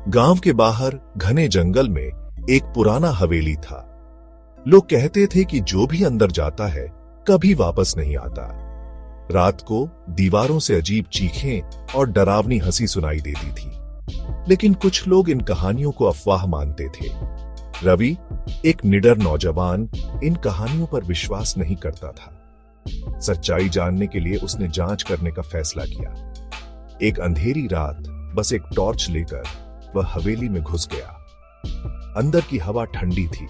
गांव के बाहर घने जंगल में एक पुराना हवेली था। लोग कहते थे कि जो भी अंदर जाता है कभी वापस नहीं आता। रात को दीवारों से अजीब चीखें और डरावनी हंसी सुनाई देती थी, लेकिन कुछ लोग इन कहानियों को अफवाह मानते थे। रवि, एक निडर नौजवान, इन कहानियों पर विश्वास नहीं करता था। सच्चाई जानने के लिए उसने जांच करने का फैसला किया। एक अंधेरी रात बस एक टॉर्च लेकर वह हवेली में घुस गया। अंदर की हवा ठंडी थी,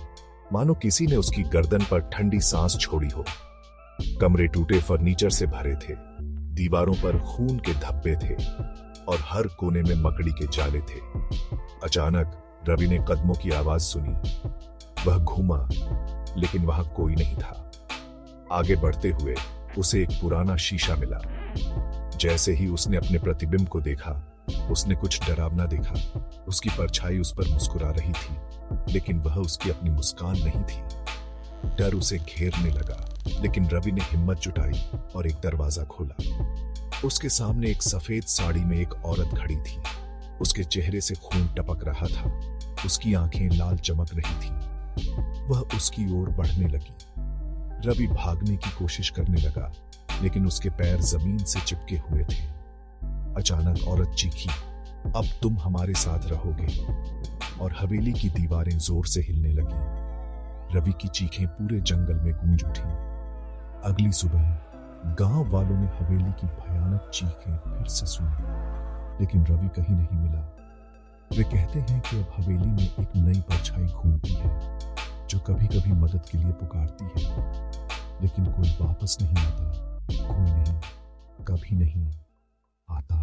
मानो किसी ने उसकी गर्दन पर ठंडी सांस छोड़ी हो। कमरे टूटे फर्नीचर से भरे थे, दीवारों पर खून के धब्बे थे और हर कोने में मकड़ी के जाले थे। अचानक रवि ने कदमों की आवाज सुनी। वह घूमा, लेकिन वहां कोई नहीं था। आगे बढ़ते हुए उसे एक पुराना शीशा मिला। जैसे ही उसने अपने प्रतिबिंब को देखा, उसने कुछ डरावना देखा। उसकी परछाई उस पर मुस्कुरा रही थी, लेकिन वह उसकी अपनी मुस्कान नहीं थी। डर उसे घेरने लगा, लेकिन रवि ने हिम्मत जुटाई और एक दरवाजा खोला। उसके सामने एक सफेद साड़ी में एक औरत खड़ी थी। उसके चेहरे से खून टपक रहा था, उसकी आंखें लाल चमक रही थी। वह उसकी ओर बढ़ने लगी। रवि भागने की कोशिश करने लगा, लेकिन उसके पैर जमीन से चिपके हुए थे। अचानक औरत चीखी, अब तुम हमारे साथ रहोगे, और हवेली की दीवारें जोर से हिलने लगी। रवि की चीखें पूरे जंगल में गूंज उठी। अगली सुबह गांव वालों ने हवेली की भयानक चीखें फिर से सुनी, लेकिन रवि कहीं नहीं मिला। वे कहते हैं कि अब हवेली में एक नई परछाई घूमती है, जो कभी कभी मदद के लिए पुकारती है, लेकिन कोई वापस नहीं आता। कोई नहीं, कभी नहीं आता।